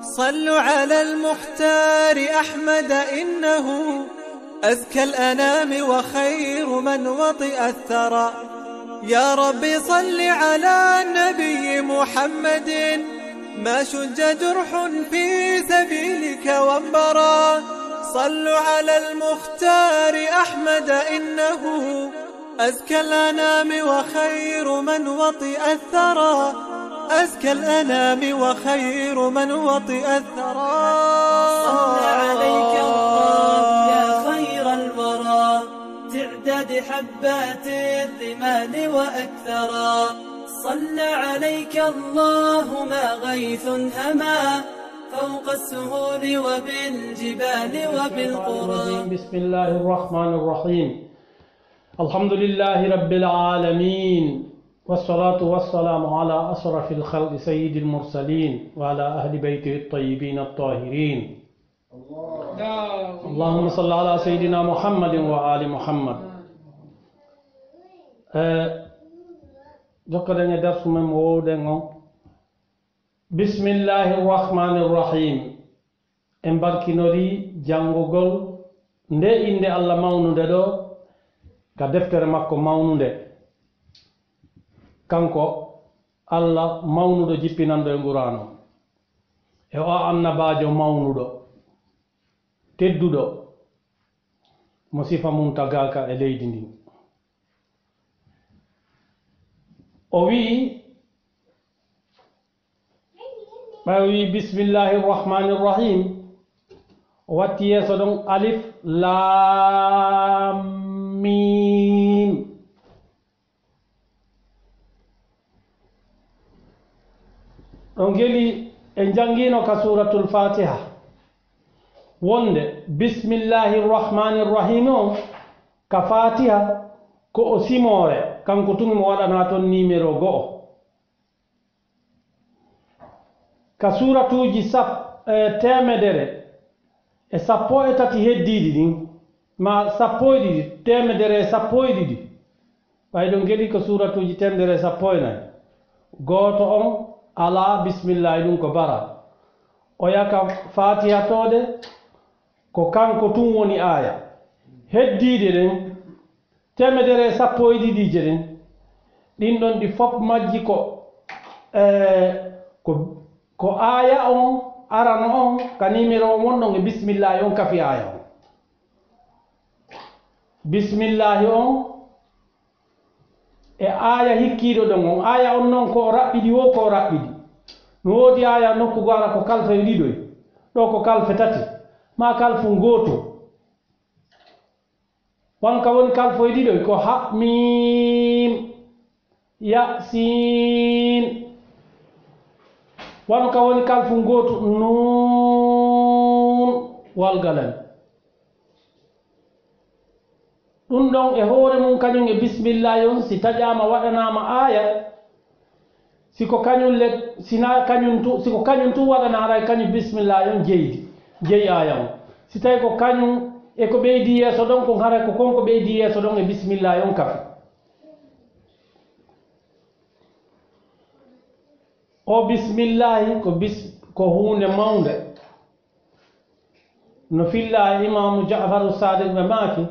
صلوا على المختار أحمد إنه أزكى الأنام وخير من وطئ الثرى. يا ربي صل على النبي محمد ما شج جرح في سبيلك وانبرى. صلوا على المختار أحمد إنه أزكى الأنام وخير من وطئ الثرى. أزكى الأنام وخير من وطئ الثرى. صلى عليك الله يا خير الورى تعداد حبات الرمال وأكثرا. صلى عليك الله ما غيث هما فوق السهول وبالجبال وبالقرى. بسم الله الرحمن الرحيم. الحمد لله رب العالمين والصلاة والسلام على أشرف الخلق سيد المرسلين وعلى أهل بيته الطيبين الطاهرين. اللهم صل على سيدنا محمد وآل محمد. جكرنا درس من مودنا. بسم الله الرحمن الرحيم. امباركينوري جانغوغول nde inde Allah mawnude ɗo ka deftere makko mawnude kanko Allah mawnuɗo jippinanɗo e ngurano e o annabajo mawnuɗo tedduɗo mo sifa mum tagaka e leydi ndi. o wi bismillahi rrahmani rrahim o watti yeeso ɗon alif lam mim. ɗon geli e jangino ka suratul fatiha wonde bismillahi rrahmani rrahim o ka fatiha ko o simore kanko tumi mo waɗana toon numéro 1. ka suratuji temedere e 13 heddiɗi ɗin ma 12 temedere e 12 ɓay ɗon geli ko suratuji temedere e 14 goto on ala bismillahi ɗum ko bara o yaka fatiha tode ko kanko tun woni aya heddiɗe ɗen temedere e 12 ɗin ɗin ɗon ɗi fop majji ko aya on arano on ka numéro on wonɗon e bismillahi on kafi aya on. bismillahi on e aya hikkiɗo ɗon on aya on noon ko raɓɓiɗi wo ko raɓɓiɗi no woodi aya nokku go ara ko kalfe ɗiɗoy ɗo ko kalfe tati ma kalfu goto wanka woni kalfo e ɗiɗoy ko ha mim yasin wanka woni kalfu goto nun walgalan. ɗum ɗon e hoore mum kañum e bismillahi on si taƴama waɗanama aya siko kañum tu waɗanaray kañum bismillahi on jeyi aya on. si tawi ko kañum e ko ɓeydi yeeso ɗon ko haray ko konko ɓeydi yeeso ɗon e bismillahi on kafi. o bismillahi ko hunde mawde no filla e imamu jafaru sadiq ɓe maaki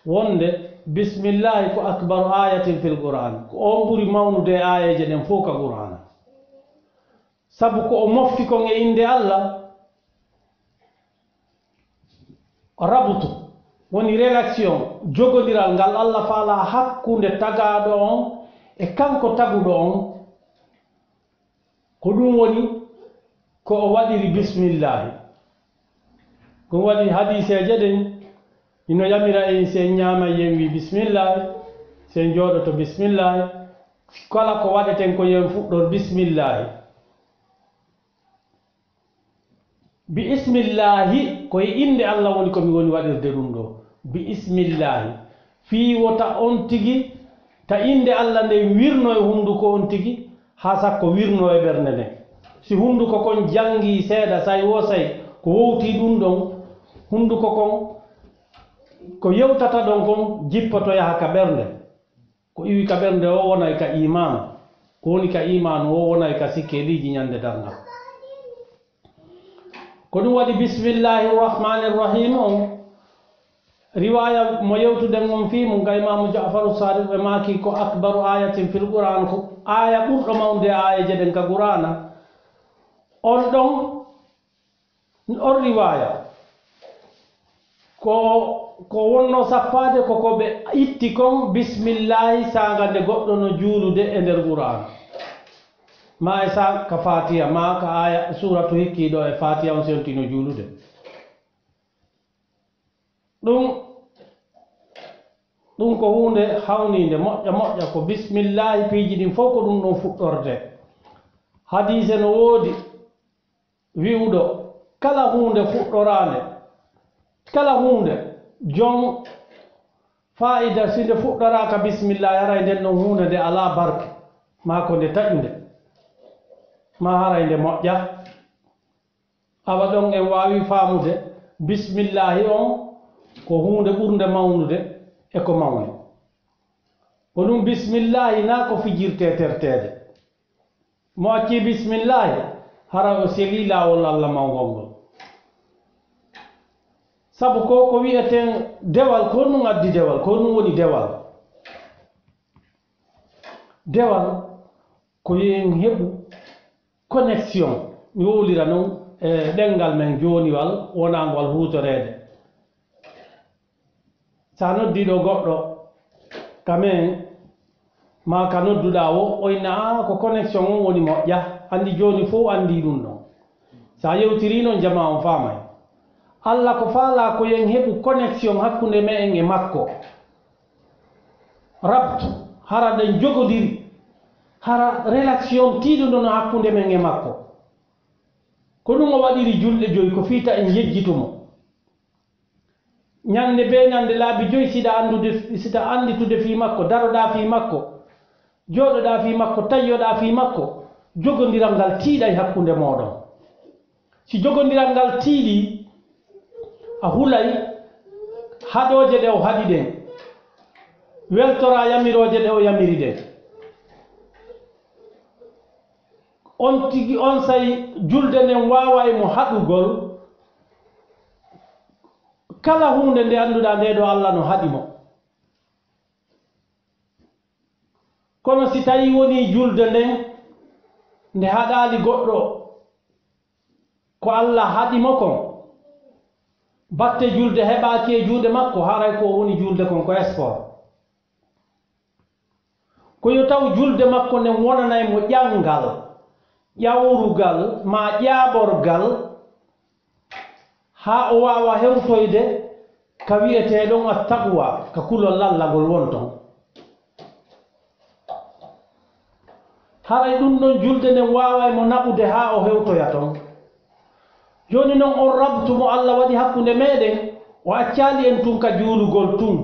wonde bismillahi ko akbaru ayatin fil qur'an ko on ɓuri mawnude e ayaje ɗen fof ka qur'ana sabu ko o mofti kon e inde Allah rabutu woni relation jogodiral ngal Allah faala hakkunde tagaɗo on e kanko taguɗo on ko ɗum woni ko o waɗiri bismillahi. ko waɗi hadiseje ɗen ino yamira en sen ñaama yen wi bismillahi sen jooɗoto bismillahi kala ko waɗeten ko yen fuɗɗor bismillahi. bi ismillahi koye inde Allah woni komi woni waɗirde ɗum ɗo bi ismillahi fii wota on tigi ta inde Allah nde wirno e hunduko on tigi ha sakko wirno e ɓernde nden. si hunduko kon jangi seeɗa say wosay ko wowti ɗum ɗon hunduko kon ko yewtata ɗon kon jippoto yaha ka ɓernde ko iwi ka ɓernde o wonay ka iman ko woni ka iman o wonay ka sikkeliji ñande darngal. ko ɗum waɗi bismillahi rrahmani rrahim on riwaya mo yewtuden on fi mum ga imamu jafaru sadiq ɓe maki ko akbaru ayatin fil qur'an ko aya ɓurɗo mawde ayaje ɗen ka qur'ana on ɗon on riwaya ko wonno sappade koko ɓe itti kon bismillahi saga nde goɗɗo no juulude e nder qur'an ma e sa ka fatiha ma ka aya suratu hikkiɗo e fatiha on sentino juulude ɗum ko hunde hawnide moƴƴa moƴƴa ko bismillahi piiji ɗin fof ko ɗum ɗon fuɗɗorde hadise no woodi wiwɗo kala hunde fuɗɗorande kala hunde jon fa'ida si nde fuɗɗoraka bismillahi haray nden ɗon hunde nde ala barke ma ko nde taƴude ma haray nde moƴƴa awa ɗon en wawi faamude bismillahi on ko hunde ɓurde mawnude e ko mawni ko ɗum bismillahi na ko fijirte tertede mo acci bismillahi hara o seli lawol allah mawgol ngol sabu ko wiyeten dewal ko ɗum addi dewal ko ɗum woni dewal ko yen heɓu connexion mi wowlira noon e ɗengal men joniwal wonangol hutorede sa noddiɗo goɗɗo kamen ma ka nodduɗa o oyna ko connexion on woni moƴƴa andi joni fof andi ɗum ɗon sa yewtiri noon jama on famay allah ko faala ko yen heɓu connexion hakkunde me'en e makko rabtu hara ɗen jogodiri hara relation tiiɗuɗo no hakkunde men e makko ko ɗum o waɗiri julɗe joyi ko fiita en yejjitumo ñande be ñande laabi joyi siɗa anditude fi makko daroɗa fi makko jooɗoɗa fi makko tayyoɗa fi makko jogodiral ngal tiiɗay hakkunde moɗon si jogodiral ngal tiiɗi a hulay haɗoje ɗe o haɗi ɗen weltora yamiroje ɗe o yamiri ɗen on tigi on say julde nden waaway mo haɗugol kala hunde nde annduɗa nde ɗo allah no haɗi mo kono si tawi woni julde nden nde haɗali goɗɗo ko allah haɗimo kon batte julde heɓaki e juuɗe makko haray ko woni julde kon ko sport ko yo taw julde makko nden wonanay mo ƴangal ƴawrugal ma ƴaɓorgal ha o wawa hewtoyde ka wiyeteɗon a taqwa ka kulol allagol won ton haray ɗum ɗon julde nden waway mo naɓude ha o hewtoya ton joni noon on rabtu mo allah waɗi hakkunde meɗen o accali en tun ka juulugol tun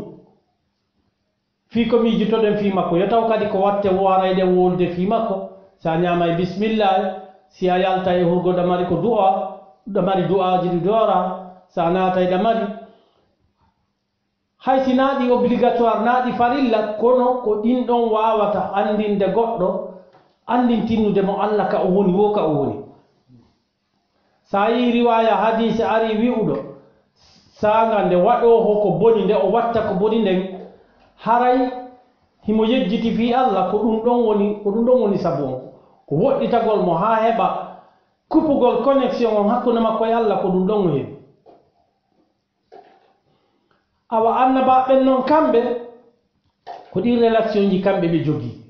fi ko miijitoɗen fi makko yo taw kadi ko watte warayɗen wolde fi makko sa ñamay bismillahi si a yalta e hurgo ɗamari ko du'a ɗamari du'aji ɗi doora sa naatay ɗamari hay si naaɗi obligatoire naaɗi farilla kono ko ɗin ɗon wawata andinde goɗɗo andintinnude mo allah ka o woni wo ka o woni sa yi riwaya hadise ari wi'uɗo saga nde waɗoho ko boni nde o watta ko boni nden haray himo yejjiti fi allah ko ɗum ɗon woni sabu on ko woɗɗitagol mo ha heɓa kupugol connexion on hakkunde makko e allah ko ɗum ɗon o heɓi awa annabaɓen noon kamɓe ko ɗin relation ji kamɓe ɓe jogii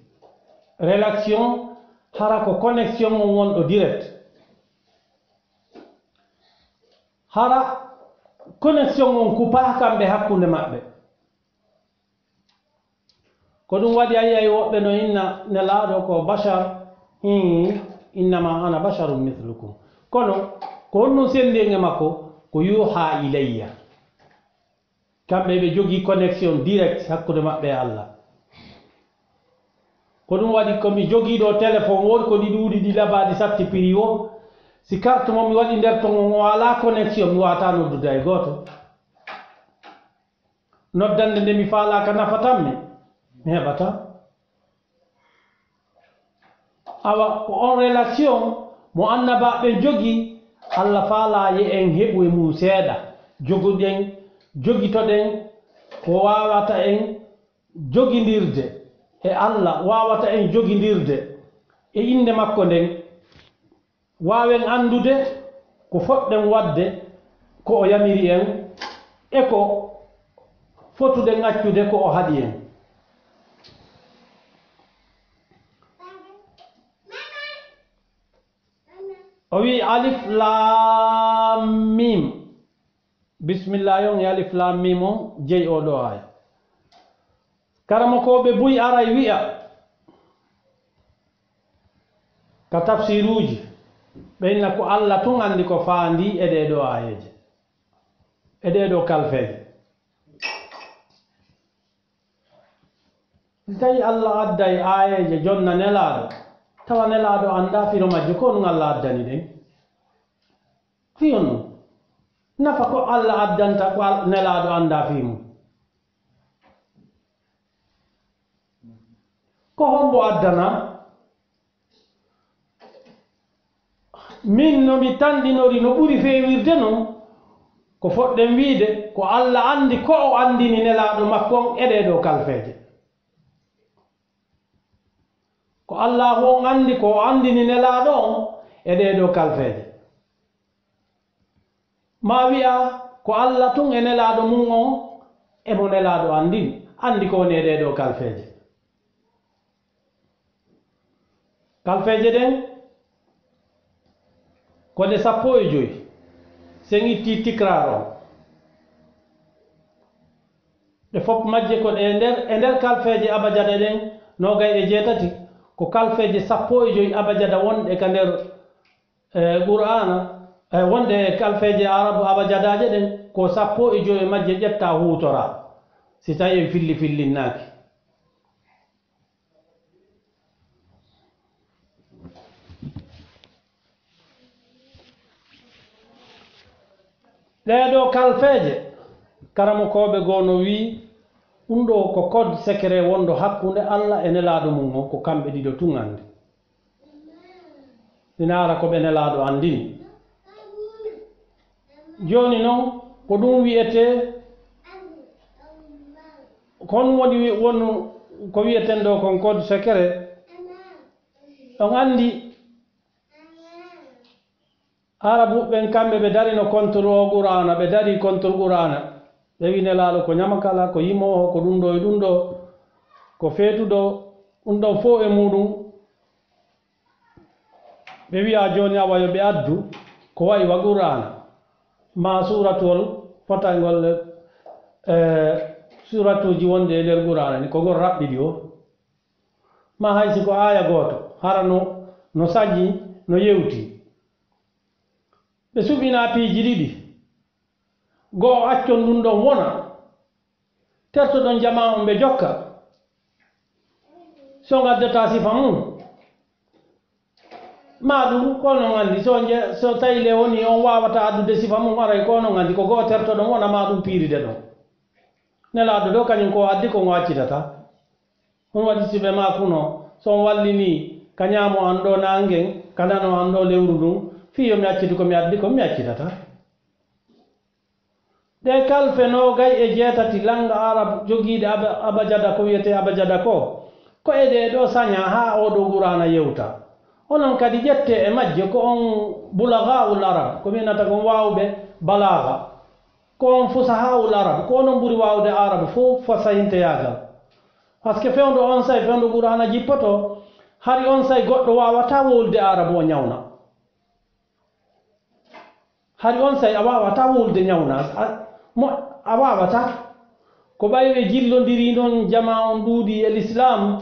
relation hara ko connexion on wonɗo direct hara connexion on kupa kamɓe hakkunde maɓɓe ko ɗum waɗi ayi woɓɓe no inna nelaaɗo ko bachar innama ana basharum mithlukum kono ko honno sendege makko ko yuha ilayya kamɓe ɓe jogii connexion direct hakkude maɓɓe e allah ko ɗum waɗi komi jogiiɗo téléphone won ko ɗi ɗuuɗi ɗi labaɗi satti prix o si carte mo mi waɗi nder ton o ala connexion mi wata noddude e gooto noddande nde mi faalaka nafatanmi mi heɓata awa ko on relation mo annabaɓe jogii Allah faalaye en heɓu e mum seeɗa joguɗen jogitoɗen ko wawata en jogindirde e Allah wawata en jogindirde e inde makko nden wawen andude ko foɗɗen wadde ko o yamiri en e ko fotuɗen accude ko o haɗi en o wi alif lam mim bismillah yon e alif lam mim on jeyi oɗo aya karama koɓe buy aray wi'a ka tafsiruji ɓeyna ko Allah tun andi ko faandi e ɗeɗo ayeje e ɗeɗo kalfeje tawi Allah adday ayeje jonna nelaɗo tawa nelaɗo anda firo majjo ko ɗum Allah addani ɗen fiyon ɗum nafa ko Allah addanta ko nelaɗo anda fimum ko hombo addana min no mi tandinori no ɓuri fewirde noon ko foɗɗen wiide ko Allah andi ko o andini nelaɗo makkon e ɗeɗo kalfeje ko Allah on andi ko o andini nelaɗo on e ɗeɗo kalfeje ma wi'a ko Allah tun e nelaɗo mum on emo nelaɗo andi ko woni e ɗeɗo kalfeje kalfeje ɗen ko nde 15 sen itti tikrar on ɗe fof majje ko ɗe e nder kalfeje abajada ɗen 27 ko kalfeje 15 abajada wonɗe ka nder qur'ana wonde kalfeje arabu abajadaje ɗen ko 15 majje ƴetta hutora si tawi en fillinnaki ɗeɗo kalfeje karamo koɓe gono wi ɗum ɗo ko code secret wondo hakkude Allah e nelaɗo mum on ko kamɓe ɗiɗo tun andi sinara ko ɓe nelaɗo andini joni noon ko ɗum wiyete kon woni won ko wiyeten ɗo kon code secret on andi arabu ɓen kamɓe ɓe dari no contre o qur'ana ɓe dari contre qur'ana ɓe wi nelaɗo ko ñamakala ko yimoho ko ɗum ɗo e ɗum ɗo ko feetuɗo ɗum ɗon fof e muɗum ɓe wiya joni awa yo ɓe addu ko wayi wa qur'ana ma suratol fotagol suratuji wonde e nder qur'ana ni ko gol raɓɓiɗi o ma haysi ko aya goto hara no sañi no yewti ɓe suɓina piiji ɗiɗi goo accon ɗum ɗon wona tertoɗon jama on ɓe jokka so gaddata sifa mum ma ɗum ko non andi so tawi le woni on wawata addude sifa mum aray ko non andi ko goo tertoɗon wona ma ɗum piiride ɗon nelaɗo ɗo kañum ko addi ko accitata ɗum waɗi siɓe ma kuno so on wallini kañamo an ɗo nangen kanano an ɗo lewru ndun fiyo mi acciti ko mi addi ko mi accitata ɗe kalfe 27 langa arab jogiiɗe abajada ko wiyete abajada ko e ɗe ɗo saña ha oɗo qur'ana yewta onon kadi ƴette e majje ko on bulagaul arab ko minata kon wawɓe balaga ko on fusahaul arab ko onon ɓuuri wawde arab fof fasahinteyagal par ce que fewdo on say fewdo qur'ana jippoto hari on say goɗɗo wawata wolde arab o ñawna hari on say a wawata wolde ñawna a wawata ko ɓayi ɓe jillodiri noon jama on ɗuuɗi e l'islam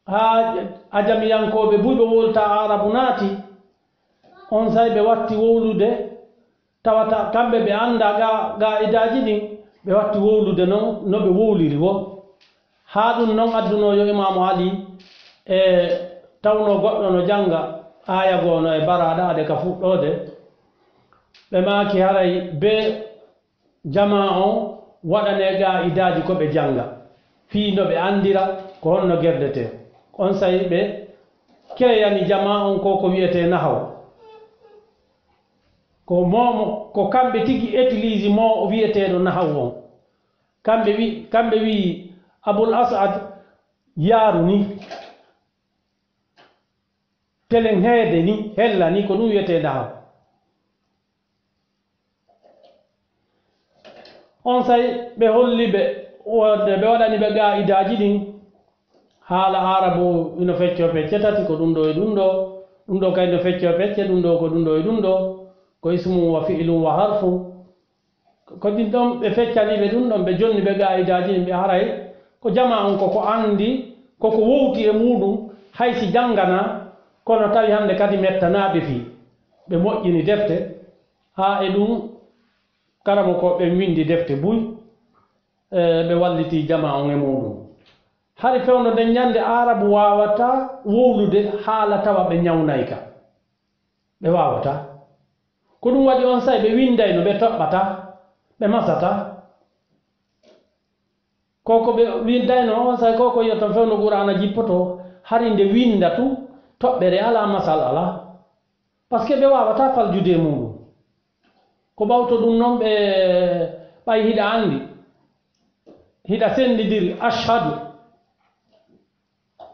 ha ajamiyankoɓe buyɓe wolta arabu naati on say ɓe watti wowlude tawata kamɓe ɓe anda ga idaji ɗin ɓe watti wowlude noon no ɓe wowliri wo ha ɗum noon addunoyo imamu ali e tawno goɗɗo no janga aya gono e baraɗa ade ka fuɗɗode ɓe maki haray be jama on waɗane ga idaji ko ɓe janga fi no ɓe andira ko honno gerdete on sayi ɓe keeyani jama on ko wiyete nahaw ko momo ko kamɓe tigi utilise mo o wiyeteɗo nahaw on kamɓe wi Abul Asad yaaru ni telen heede ni hella ni ko ɗum wiyete nahaw on say ɓe holli ɓe waɗani ɓe ga'idaji ɗin haala arabu ino fecco pecce tati ko ɗum ɗo e ɗum ɗo kay no fecco pecce ɗum ɗo ko ɗum ɗo e ɗum ɗo ko ismum wa fi'lum wa harfu ko ɗin ɗon ɓe feccaniɓe ɗum ɗon ɓe jonni ɓe ga'idaji ɗin ɓe haray ko jama on koko andi koko wowti e muɗum haysi janngana kono tawi hande kadi mettanaɓe fii ɓe moƴƴini defte ha e ɗum karamo ko ɓe windi defte buy ɓe walliti jama on e muɗum hari fewno nden ñande arabu wawata wowlude haala tawa ɓe ñawnay ka ɓe wawata ko ɗum waɗi on say ɓe windayno ɓe toɓɓata ɓe masata koko ɓe windayno on say koko yiyata fewno Qur'ana jippoto hari nde winda tu toɓɓere ala masal ala par ce que ɓe wawata faljude muɗum ko ɓawto ɗum noon ɓe ɓay hiɗa andi hiɗa sendidiri ashhadu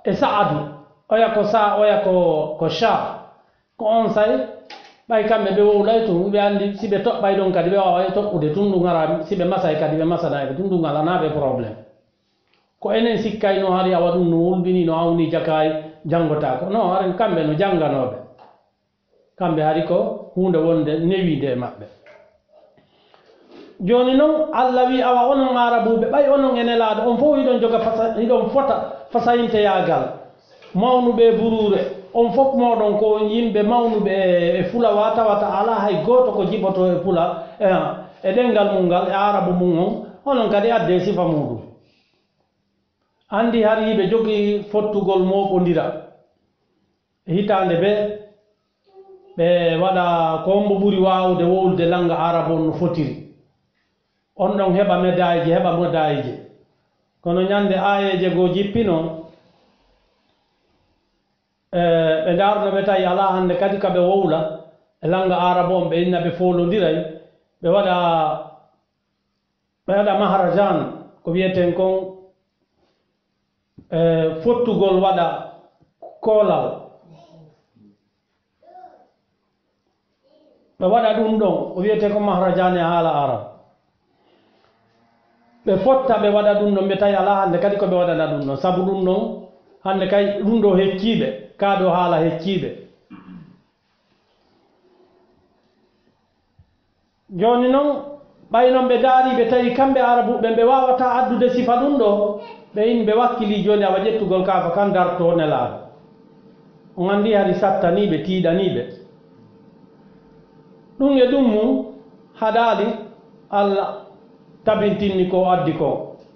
e sa'adu oya ko sa oya ko sha ko on say ɓay kamɓe ɓe wowlay tum ɓe andi si ɓe toɓɓay ɗon kadi ɓe waway toɓɓude tum ɗum ara si ɓe masay kadi ɓe masanayɓe tum ɗum alanaɓe probléme ko enen sikkayno hari awa ɗum no wulbini no awni jakay janngotako non haren kamɓe no jannganoɓe kamɓe hari ko hunde wonde newide e maɓɓe joni noon Allah wi awa onon arabuɓe ɓay onon ene laaɗo on fof hiɗon joga hiɗon fota fasayinteyagal mawnuɓe burure on fof moɗon ko yimɓe mawnuɓe e fulawa tawata ala hay goto ko jiɓoto e fula e ɗengal mum ngal e arabu mum on onon kadi adde sifa muɗum andi har yiɓe jogi fottugol moɓodira hitande ɓe waɗa ko mbo ɓuri wawde wowlude langa arabu on no fotiri on ɗon heɓa médaille kono ñande ayeje goo jippino ɓe darno ɓe tawi ala hande kadi kaɓe wowla e langa arabu on ɓe inna ɓe folodiray ɓe waɗa maharajan ko wiyeten kon fottugol waɗa koolal ɓe waɗa ɗum ɗon o wiyete ko maharajan e haala arab ɓe fotta ɓe waɗa ɗum ɗon ɓe tawi ala hande kadi koɓe waɗana ɗum ɗon sabu ɗum ɗon hande kay ɗum ɗo hecciɓe kaɗo haala hecciɓe joni noon ɓay noon ɓe daari ɓe tawi kamɓe arabuɓe ɓe wawata addude sifa ɗum ɗo ɓe in ɓe wakkili joni awa ƴettugol kafa kan darto nelaɗo on andi hari sattaniɓe tiiɗaniɓe ɗum e ɗum mum haɗali Allah tabintinni ko addi ko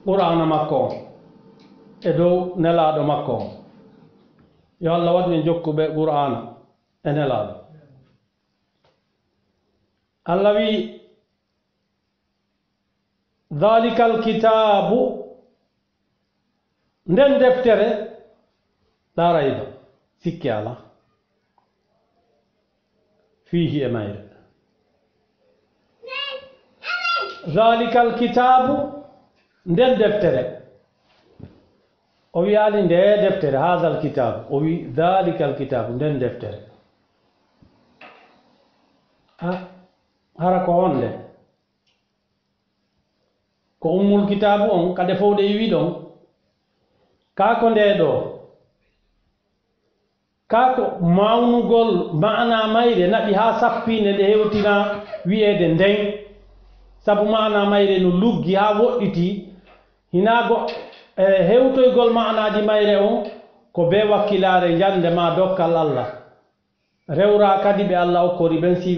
Qur'ana makko on e dow nelaɗo makko on yo Allah waɗu en jokkuɓe Qur'ana e nelaɗo Allah wi dhalika alkitabu nden deftere la rayba sikki ala fihi e mayre dhalika alkitabu nden deftere o wiyali nde deftere hadha alkitabu o wi dhalika alkitabu nden deftere hara ko honde ko ummul kitabu on kade fowde yiwi ɗon kako nde ɗo kako mawnugol maana mayre naɓi ha sappine nde hewtina wiyede nden sabu maana mayre no luggi ha woɗɗiti hinago hewtoygol maanaji mayre on ko be wakkilare jande ma dokkal Allah rewra kadi ɓe Allah okkori ɓen si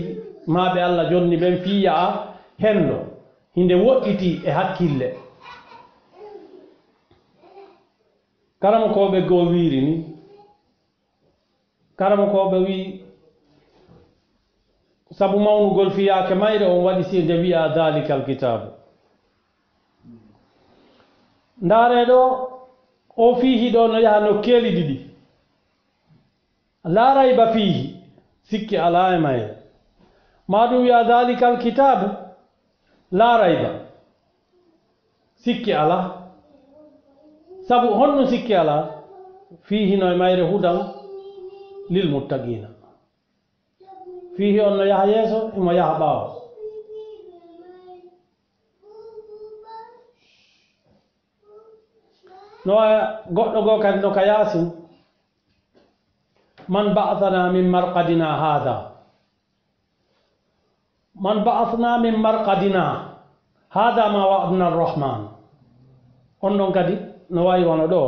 maɓe Allah jonni ɓen fiya a henno hinde woɗɗiti e hakkille karama koɓe go wiiri ni karama koɓe wi sabu mawnugol fiyake mayre on waɗi si nde wiya dhalika alkitabu ndareɗo o fiihi ɗo no yaha no keeli ɗiɗi la rayba fiihi sikki ala e mayre maɗum wiya dhalika alkitabu la rayba sikki ala sabu honɗum sikki ala fihi no e mayre hudan lil muttaqina fihi on no yaha yeeso imo yaha ɓaawo no goɗɗo goo kadi no ka yasin man ba'athana min marqadina hada man ba'athna min marqadina hada ma wa'adna arrahman on ɗon kadi no wayi wono ɗo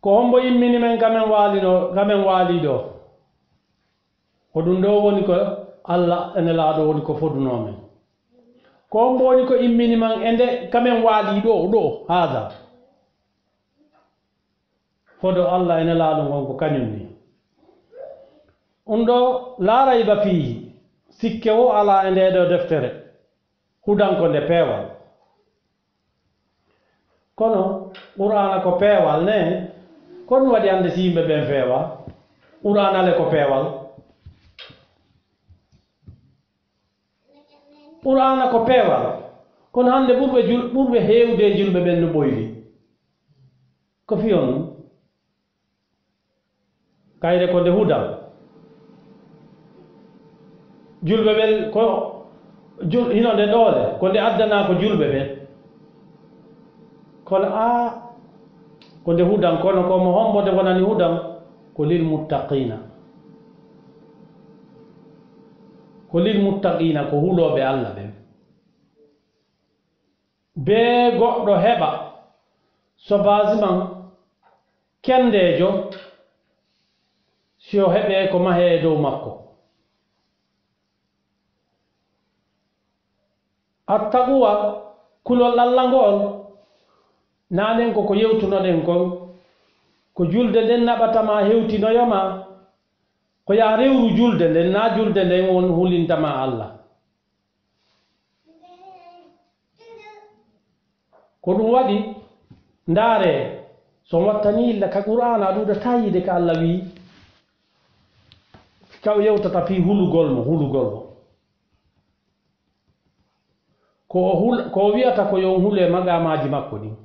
ko hombo immini men kamen waali ɗo ko ɗum ɗo woni ko allah ene laaɗo woni ko fodunomen ko hombo woni ko immini man e nde kamen waali ɗo hada fodo allah ene laaɗo ngon ko kañum ni ɗum ɗo laarayba fiihi sikke o ala e nde ɗo deftere hudanko nde peewal kono qur'ana ko peewal ne ko ɗum waɗi hannde si yimɓe ɓen feewa qur'ana le ko peewal qur'ana ko peewal kono hannde ɓurɓe heewde julɓe ɓen no ɓoyli ko fiyon ɗum kayre ko nde hudan julɓe ɓen ko hino nde ɗoole ko nde addana ko julɓe ɓen kono ko nde hudan kono komo hombode wonani hudan ko lil muttaqina ko huloɓe allah ɓen be goɗɗo heɓa so base man kendejo si o heɓe ko mahe e dow makko attaquwa kulol allah ngol nanen ko yewtunoɗen kon ko julde nden naɓatama hewtinoyoma ko ya rewru julde nden na julde nden won hulintama allah ko ɗum waɗi ndaare so wattani illa ka qur'ana ɗuɗata yide ko allah wi kaw yewtata fi hulugol mo ko wiyata ko yon hule magamaji makko ɗin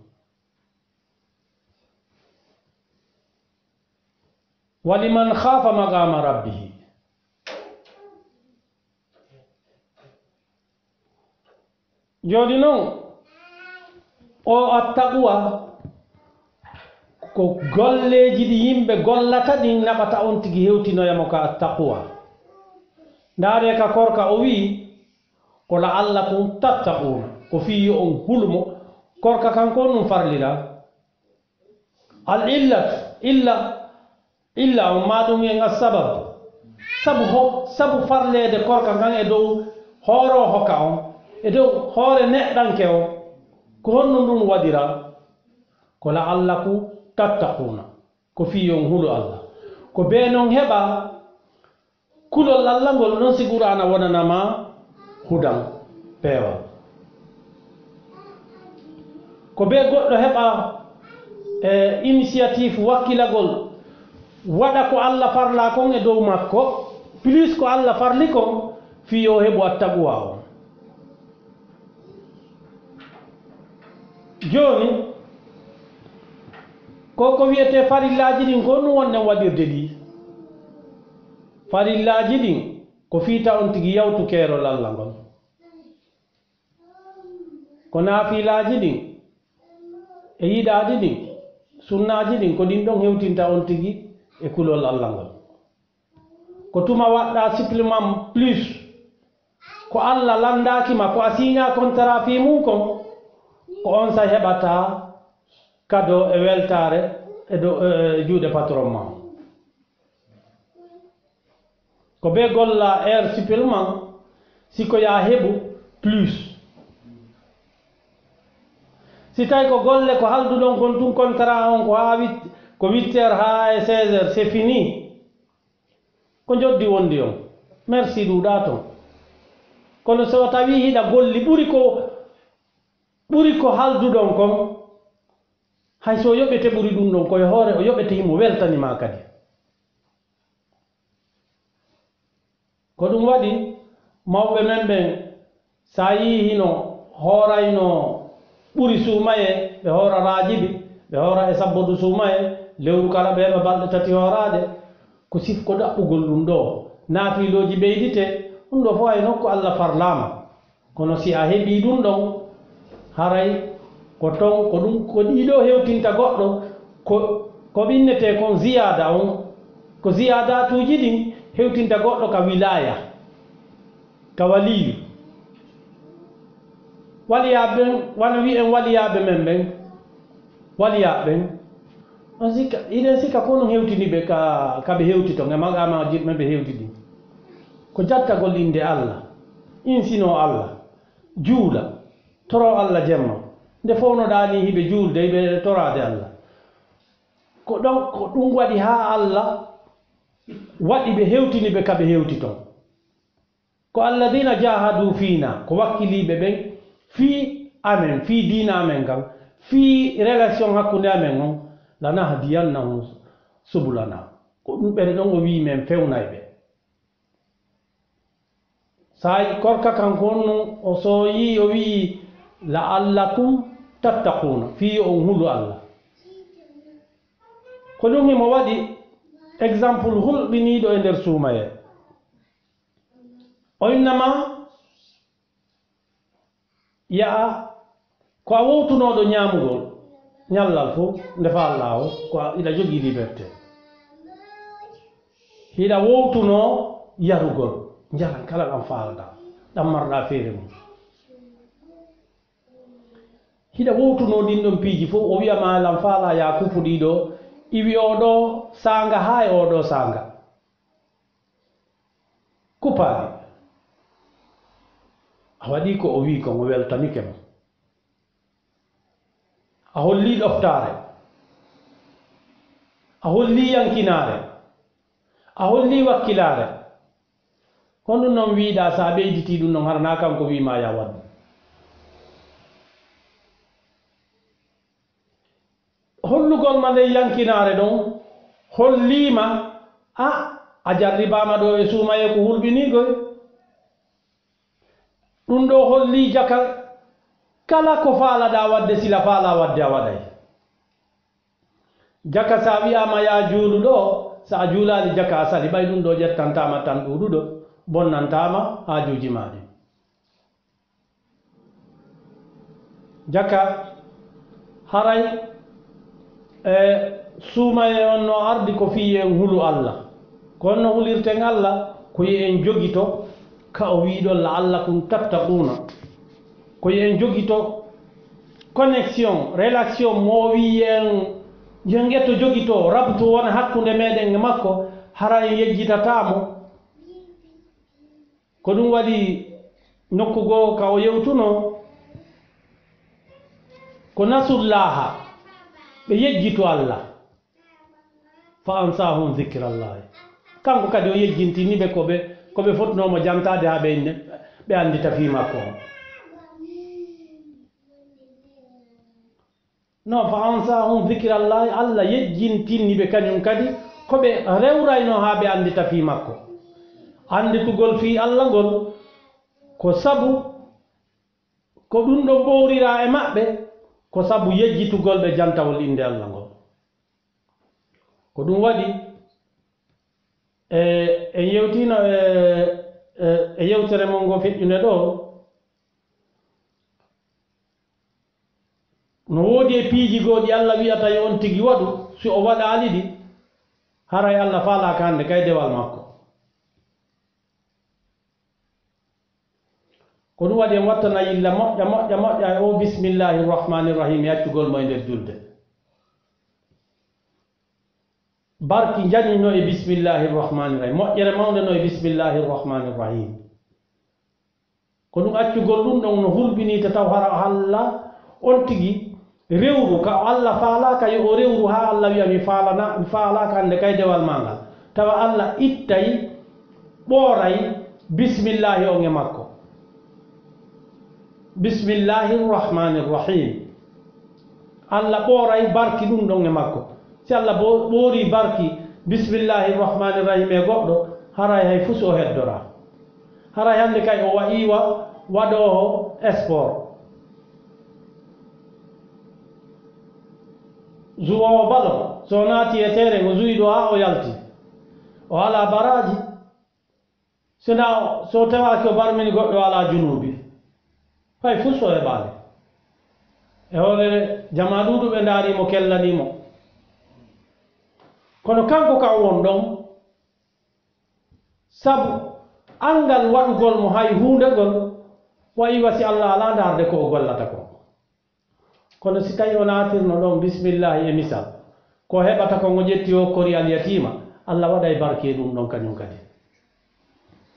waliman khafa maqama rabbihi joni noon o attaqwa ko golleji ɗi yimɓe gollata ɗin naɓata on tigi hewtinoyamo ka attaqwa ndaare ka korka o wi ko la'allakum tattaquna ko fiyo on hulmo korka kanko num farlira al illa on maɗum en asabab sabu farlede korka kan e dow hooro hoka on e dow hoore neɗɗanke o ko honno ɗum waɗira ko la'allakum tattaquna ko fiyon hulo allah ko be non heɓa kulol allah ngol non sigurana wonanama hudan peewal ko be goɗɗo heɓa initiative wakkilagol waɗa ko allah farla kon e dow makko plus ko allah farli kon fiyo heɓu attaqwa on joni ko wiyete farillaji ɗin ko ɗum wonɗen waɗirde ɗi farillaji ɗin ko fiita on tigi yawtu keerol allah ngol ko naafilaji ɗin e yiɗaɗi ɗin sunnaji ɗin ko ɗin ɗon hewtinta on tigi e kulol allah ngol ko tuma waɗɗa supplément plus ko allah landakima ko a signa contrat fi mum kon ko on sa heɓata kado e weltare e do juuɗe patron ma ko be golla air supplément siko ya heɓu plus si tawi ko golle ko halduɗon kon tun contrat on ko ha ko 8h ha e 16h c'est fini ko joddi wondi on merci ɗuɗa ton kono so tawi hiɗa golli ɓuri ko halduɗon kon hay so yoɓete ɓuri ɗum ɗon koye hoore o yoɓete himo weltanima kadi ko ɗum waɗi mawɓe men ɓen sa yi hino hoorayno ɓuri suumaye ɓe hoora raajibi ɓe hoora e sabbodu suumaye lewru kala ɓe heɓa balɗe tati hoorade ko sifko ɗaɓɓugol ɗum ɗo naafiloji ɓeydite ɗum ɗo fof ay nokku Allah farlama kono si a heɓi ɗum ɗon haray ko ton ko ɗum ko ɗiɗo hewtinta goɗɗo ko ɓinnete kon ziyada on ko ziyadatuji ɗin hewtinta goɗɗo ka wilaya ka waliyu waliyaɓe wana wi en waliyaɓe men ɓen waliyaɓen on sikka iɗen sikka ko ɗum hewtiniɓe kaɓe hewti ton e magama jiɗɓe ɓe hewti ɗin ko jattagol inde Allah insino Allah juula toro Allah jemma nde fownoɗani hiɓe juulde hiɓe torade Allah ko ɗon ko ɗum waɗi ha Allah waɗi ɓe hewtini ɓe kaɓe hewti ton ko alladina jahadu fina ko wakkiliɓe ɓen fi amen fi dina amen kan fi relation hakkude amen on lanahdiyannahum subulana ko ɗum ɓen ɗon o wi men fewnay ɓe sa korka kanko on o so yi o wi la'allakum tattaquna fi on hulu Allah ko ɗum himo waɗi exemple hulɓiniɗo e nder suumaye o innama yaha ko a wowtunoɗo ñamugol ñallal fof ndefa Allah o ko iɗa jogii liberté hiɗa wowtuno yarugol jaran kala ɗam faalɗa ɗam marɗa feere mum hiɗa wowtuno ɗin ɗon piiji fof o wiyama lam faala ya kufu ɗiɗo iwi oɗo sanga ha e oɗo sanga kupaɗi a waɗi ko o wi kon o weltanike mo a holli ɗoftare a holli yankinare a holli wakkilare kon ɗum noon wiiɗa sa ɓeyditi ɗum noon harana kanko wima ya waɗ hollugol ma nde yankinare ɗon hollima a jarribama ɗo e suumaye ko hulɓinigoy ɗum ɗo holli jaka kala ko faalaɗa wadde sila faala wadde a waɗay jaka sa wiyama ya juulu ɗo sa a juulali jaka a sali ɓay ɗum ɗo ƴettantama tan ɗuɗuɗo bonnantama hajuji maɗi jaka haray suumaye on no ardi ko fiye en hulu Allah kono no hulirten Allah ko yi en jogito ka o wiɗo la'allakum tattaquna ko yi en jogito connexion relation mo wi en yengetto jogito rabtu wona hakkunde meɗen e makko hara en yejjitatamo ko ɗum waɗi nokku goo ka o yewtuno ko nasullaha ɓe yejjitu Allah fa ansahum zicrallahi kanko kadi o yejjintiniɓe koɓe fotnomo jantade ha ɓe andita fi makko o non fa ansahum zicrallahi Allah yejjintinniɓe kañum kadi koɓe rewrayno ha ɓe andita fi makko anditugol fi Allah ngol ko sabu ko ɗum ɗo ɓowrira e maɓɓe ko sabu yejjitugol ɓe jantawol inde Allah ngol ko ɗum waɗi e yewtino e yewtere mon ngo feƴƴunde ɗo no woodi e piiji gooɗi Allah wiyata yo on tigi waɗu si o waɗaali ɗi haray Allah faalaka hannde kay dewal makko ko ɗum waɗi en wattana yilla moƴƴa e o bisimillahi rrahmani rrahim yaccugol mo e nder julde barki jañino e bisimillahi rrahmani rrahim moƴƴere mawde no e bisimillahi rrahmani rrahim ko ɗum accugol ɗum ɗon no hulɓinita taw hara Allah on tigi rewru ka Allah faalaka yo o rewru ha Allah wiya mi faalaka hannde kay dewal ma ngal tawa Allah ittay ɓooray bisimillahi on e makko bisimillahi rrahmani rrahim Allah ɓooray barki ɗum ɗon e makko si Allah ɓoori barki bisimillahi rrahmani rrahim e goɗɗo haray hay fuu so heddora hara hande kay o wa'iwa waɗoho sport zuwowo ballon so naati e terrain o zuwi ɗo ha o yalti o ala baraji sina so tawaki o barmini goɗɗo ala junubi fay fuu so heɓali e hoore jama ɗuɗu ɓe daarimo kellanimo kono kanko ka won ɗon sabu angal waɗugol mo hay hundegol wayi wasi allah ala darde ko o gollata ko kono si tawi o natirno ɗon bisimillahi e misal ko heɓata ko ngo ƴetti o kori al yatima allah waɗa e barke ɗum ɗon kañum kadi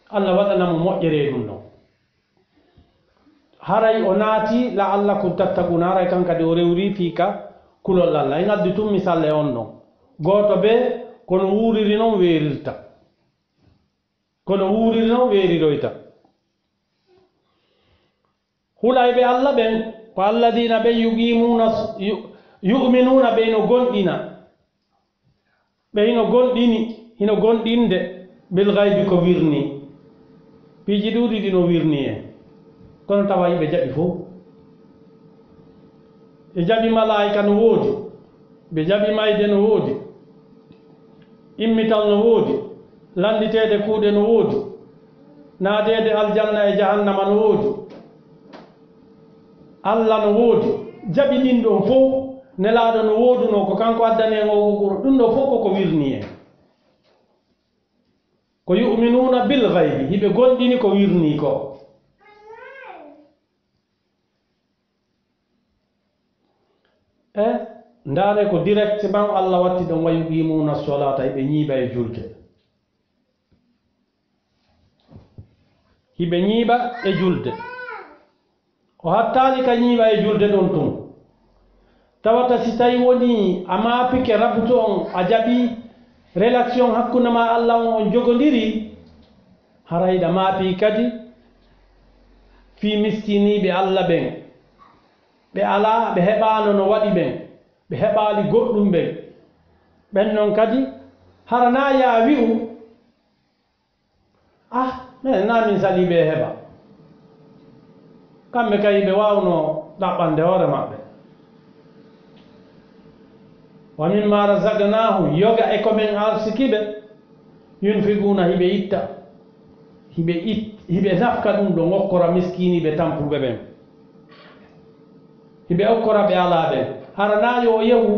allah waɗanamo moƴƴere ɗum ɗon haray o naati la allah kum tattaguna haray kan kadi o rewri fiika kulol allah en addi tum misal e on ɗon goto ɓe kono wuuriri noon weerirta kono wuuriri noon weeriroyta hulayɓe allah ɓen ko alladina ɓen yuminuna ɓe ino gonɗina ɓe ino gonɗini hino gonɗinde bil gaybi ko wirni piiji ɗuuɗi ɗino wirni en kono tawa yiɓe jaɓi fof ɓe jaɓi malaika no woodi ɓe jaɓi mayde no woodi immital no woodi landiteede kuuɗe no woodi naadeede aljanna e jahannama no woodi allah no woodi jaɓi ɗin ɗon fof nelaaɗo no wooduno ko kanko addani en o wuro ɗum ɗo fof koko wirni en ko yuminuna bil gaybi hiɓe gonɗini ko wirni ko e ndaare ko directement allah watti ɗon wa yuqimuna solata hiɓe ñiiɓa e julde hiɓe ñiiɓa e julde o hattali ka ñiiɓa e julde ɗon tun tawata si tawi woni a maapike rabbuto on a jaɓi relation hakkunde ma allah on jogodiri harayɗa maapi kadi fi miskiniɓe allah ɓen ɓe ala ɓe heɓano no waɗi ɓen ɓe heɓali goɗɗum ɓen ɓen noon kadi harana ya wi'u min namin saliɓe heɓa kamɓe kay ɓe wawno ɗaɓɓande hoore maɓɓe wa mimma razaqnahum yoga e komin arsikiɓe yunfiguna hiɓe itta hiɓe nafka ɗum ɗo gokkora miskiniɓe tampuɓe ɓen hiɓe okkora ɓe ala ɓen haranayo o yehu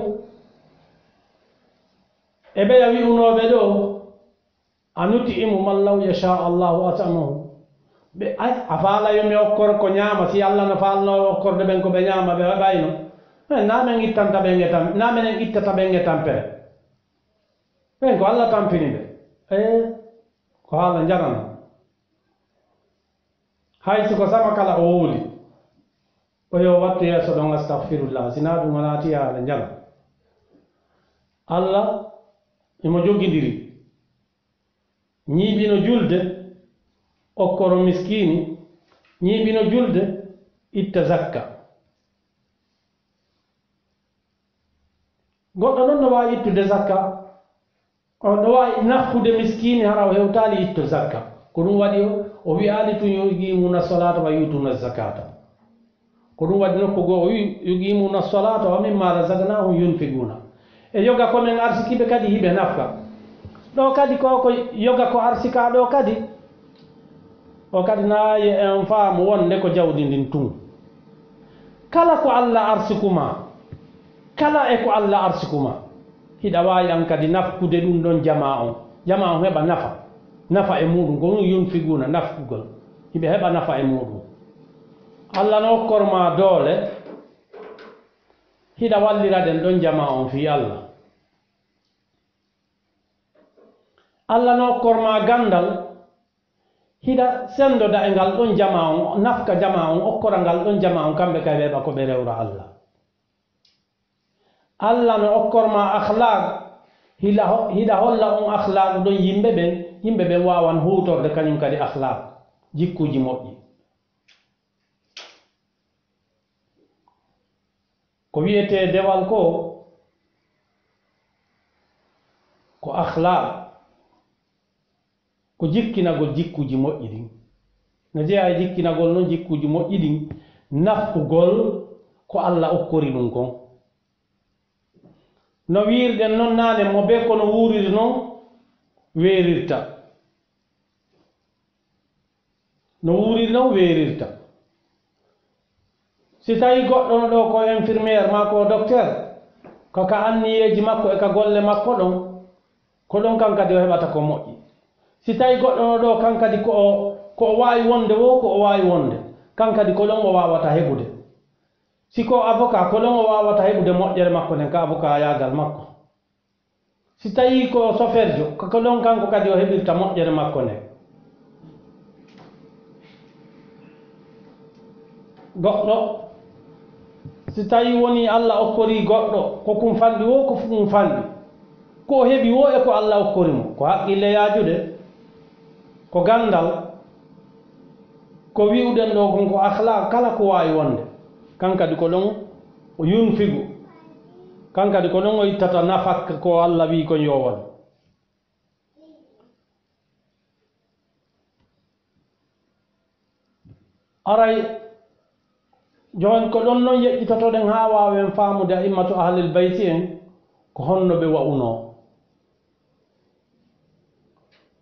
e ɓeya wi'unoɓe ɗo a nuti imum allahu yasha allahu atamahu ɓe a faalayo mi okkor ko ñaama si allah no faalno okkorde ɓen ko ɓe ñaama ɓe heɓayno namen ittanta ɓen e tam namen en ittata ɓen e tampere ɓen ko allah tampini ɓe ko haala jarana hay siko sama kala o wuuli o yo wattu yeeso ɗon astahfirullah sina ɗum wonati haala jara allah imo jogidiri ñiiɓino julde okkoro miskini ñiiɓino julde itta zakka goɗɗo ɗon no wawi ittude zakka on ɗo wawi nafkude miskini hara o hewtali itto zakka ko ɗum waɗi o wi'ali tun yuqimuna solata wa yutuna zakata ko ɗum waɗi nokku goo o wi yuqimuna solata wa mimma razaqnahum yunfiguna e yoga komin arsikiɓe kadi hiɓe nafka ɗo kadi koko yoga ko arsika ɗo kadi o kadi nayi en faamu wonde ko jawdi ndin tun kala ko allah arsikuma kala e ko allah arsikuma hiɗa wawi an kadi nafkude ɗum ɗon jama on heɓa nafa e muɗum ko ɗum yunfiguna nafkugol hiɓe heɓa nafa e muɗum allah no okkorma doole hiɗa walliraden ɗon jama on fi allah allah no okkorma gandal hiɗa sendoda e ngal ɗon jama on nafka jama on okkora ngal ɗon jama on kamɓe kay weɓa ko ɓe rewra allah allah no okkorma akhlaq hiɗa holla on akhlaq ɗon yimɓe ɓen wawan hutorde kañum kadi akhlaq jikkuji moƴƴi ko wiyete dewal ko akhlaq ko jikkinagol jikkuji moƴƴi ɗin no jeeya e jikkinagol noon jikkuji moƴƴi ɗin nafkugol ko Allah okkori ɗum kon no wiirɗen noon naane mo be kono wuuriri noon weerirta no wuuriri noon weerirta si tawi goɗɗo no ɗo ko infirmiére ma ko docteur koko anniyeji makko e ka golle makko ɗon ko ɗon kan kadi o heɓata ko moƴƴi si tawi goɗɗo no ɗo kan kadi ko o waawi wonde wo ko o waawi wonde kan kadi ko ɗon o wawata heɓude si ko avocat ko ɗon o wawata heɓude moƴƴere makko nden ka avocat yagal makko si tawi ko soferjo ko ɗon kanko kadi o heɓirta moƴƴere makko nden goɗɗo si tawi woni Allah okkori goɗɗo ko kum fanɗi wo ko kum fanɗi ko o heɓi wo e ko Allah okkori mo ko haqqille yaajude ko gandal ko wi'uɗen ɗo kon ko akhlaq kala ko wawi wonde kan kadi ko ɗon o yunfigu kan kadi ko ɗon o ittata nafak ko Allah wi kon yo won aray jon ko ɗon noon yeƴƴitotoɗen ha wawen faamude a'immatu ahlil bayti en ko honno ɓe wa'uno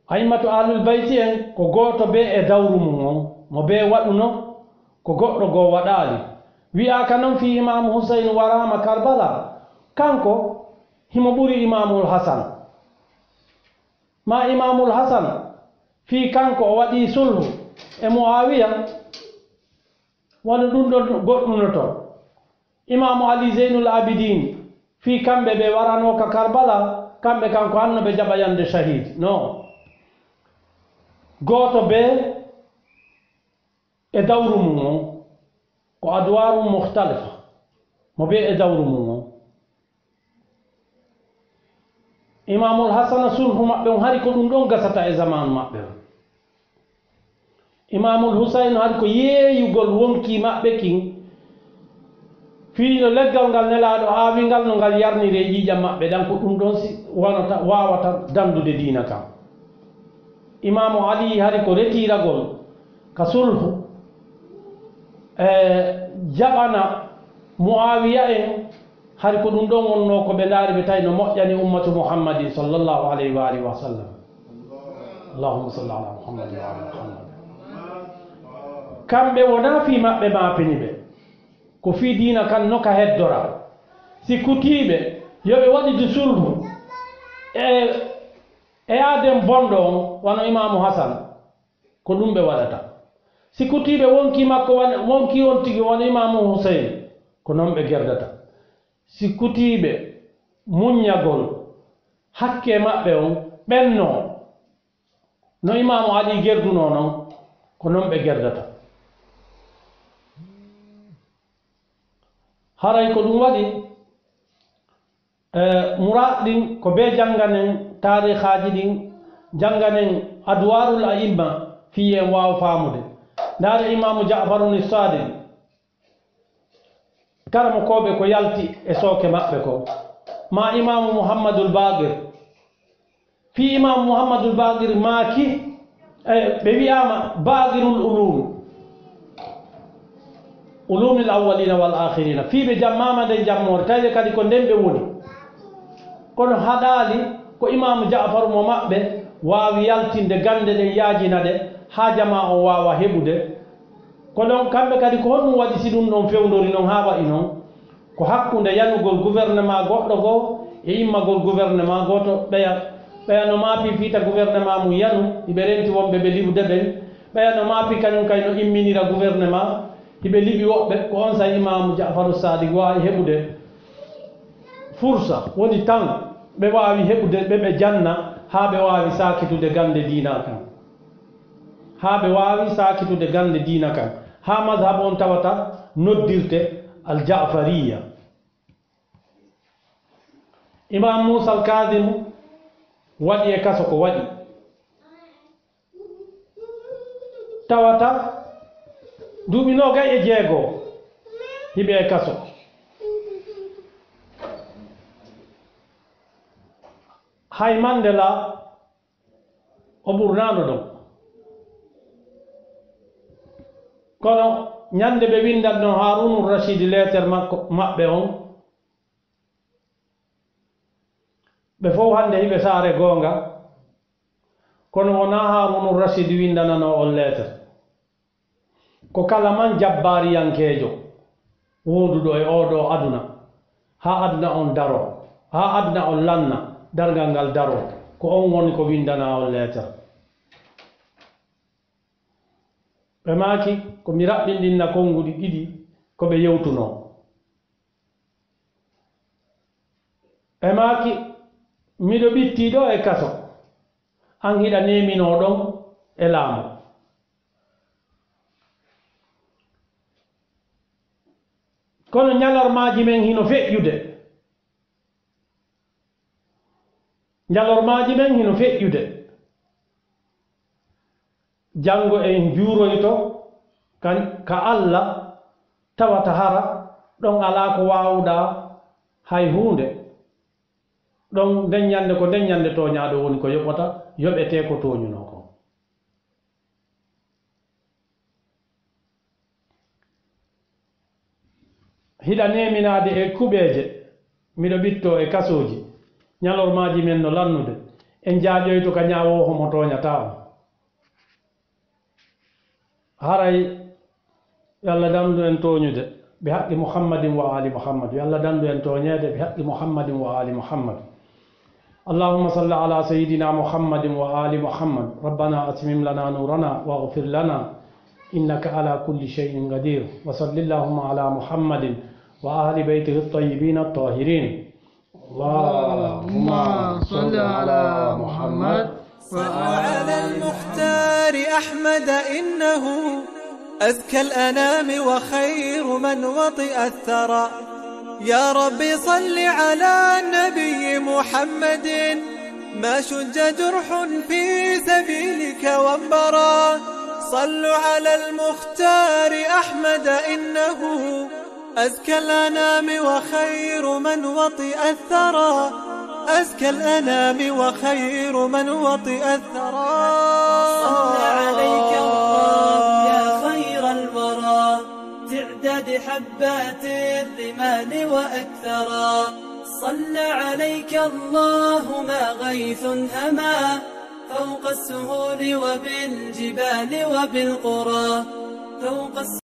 a'immatu ahlul bayti en ko goto be e dawru mum on mo be waɗuno ko goɗɗo goo waɗali wi'aka noon fi imamu husayn warama karbala kanko himo ɓuri imamul hasan ma imamul hasan fi kanko o waɗi sulhu e muawiya wona ɗum ɗon goɗɗuno toon imamu ali zeynul abidin fi kamɓe ɓe warano ka karbala kamɓe kanko hanno ɓe jaɓa yande shahid non goto be e dawru mum on ko adwaru muhtalifa mo be e dawru mum on imamul hasana sulhu maɓɓe on hari ko ɗum ɗon gasata e zamanu maɓɓe on imamul husayn hari ko yeeyugol wonki maɓɓe kin fiino leggal ngal nelaɗo aawingal no ngal yarniri e ƴiƴam maɓɓe ɗan ko ɗum ɗon si wonata wawata dandude diina kam imamu ali hari ko retiragol ka sulhu jaɓana muawiya en hari ko ɗum ɗon wonno ko ɓe ndaari ɓe tawi no moƴƴani ummatu muhammadin sallllahu alayhi wa alihi wa sallam allahumma salli ala muhammadin wa ala muhammad kamɓe wona fi maɓɓe maapini ɓe ko fi diina kan noka heddora si kutiiɓe yoɓe waɗidi sulhu e aden bonɗo on wano imamu hasan ko ɗum ɓe waɗata si kutiiɓe wonki makko wonki on tigi wano imamu husayn ko noon ɓe gerdata si kutiiɓe muññagol hakke maɓɓe on ɓenno no imamu ali gerduno noon ko noon ɓe gerdata haray ko ɗum waɗi muraad ɗin ko be janganen tarihaji ɗin janganen adwarul aimma fi en wawa faamude ndaare imamu jafaruni sadiq karamo koɓe ko yalti e sooke maɓɓe ko ma imamu muhammadul bagir fi imamu muhammadul bagir maaki ɓe wiyama bagirul ulumil awwalina wal akhirina fiiɓe jammama nden jammore tawi kadi ko nden ɓe woni kono haɗali ko imamu jafar mo maɓɓe wawi yaltinde gande ɗen yaajina ɗe ha jama o wawa heɓude ko ɗon kamɓe kadi ko honɗum waɗi si ɗum ɗon fewdori noon ha waɗi noon ko hakkude yanugol gouvernement goɗɗo goo e immagol gouvernement goto ɓeya no maapi fiita gouvernement mum yanu iɓe renti wonɓe ɓe liɓude ɓen ɓeya no maapi kañum kay no imminira gouvernement hiɓe liɓi woɓɓe ko on sa imamu jafaru sadiq wawi heɓude fursa woni tan ɓe wawi heɓude ɓeɓe janna ha ɓe wawi sakitude gande dina kan ha ɓe wawi sakitude gande dina kan ha madhab on tawata noddirte aljafariya imam musa alkadimu waɗi e kaso ko waɗi tawata duuɓi nogay e jeegoo hiɓe e kaso hay Mandela o ɓurnaano ɗon kono ñande ɓe windatno Harunul Rashid leetere maɓɓe on ɓe fof hande hiɓe saare goonga kono wona Harunul Rashid windanano on leetere ko kala man jabbariyankeejo wonduɗo e oɗo aduna ha aduna on daro ha aduna on lanna dargal ngal daro ko on woni ko windana on leetere ɓe maaki ko mi raɓɓinɗinna konnguɗi ɗiɗi ko ɓe yewtuno ɓe maaki miɗo ɓittiɗo e kaso an hiɗa nemino ɗon e laamu kono ñalormaji men hino feƴƴude ñalormaji men hino feƴƴude janngo en juuroyto ka Allah tawata hara ɗon alaa ko waawɗa hay huunde ɗon nden ñande ko nden ñande tooñaaɗo woni ko yoɓata yoɓetee ko tooñunoo ko hiɗa neminaade e kuɓeeje miɗo ɓittoo e kasooji ñalormaaji men no lannude en jaaƴoyto ka ñaawooho mo tooñataa o haray yalla dandu en tooñude bi haqqi muhammadin wa ali muhammad yalla dandu en tooñeede bi haqqi muhammadin wa ali muhammad اللهم صل على سيدنا محمد وآل محمد ربنا أتمم لنا نورنا واغفر لنا إنك على كل شيء قدير وصل اللهم على محمد وآل بيته الطيبين الطاهرين اللهم صل على محمد صلوا على المختار أحمد إنه أزكى الأنام وخير من وطئ الثرى يا ربي صل على النبي محمد ما شج جرح في سبيلك وانبرى صلوا على المختار أحمد إنه أزكى الأنام وخير من وطئ الثرى أزكى الأنام وخير من وطئ الثرى صلى عليك الله يا خير الورى تعداد حبات الرمال وأكثرا صلى عليك الله ما غيث هما فوق السهول وبالجبال وبالقرى فوق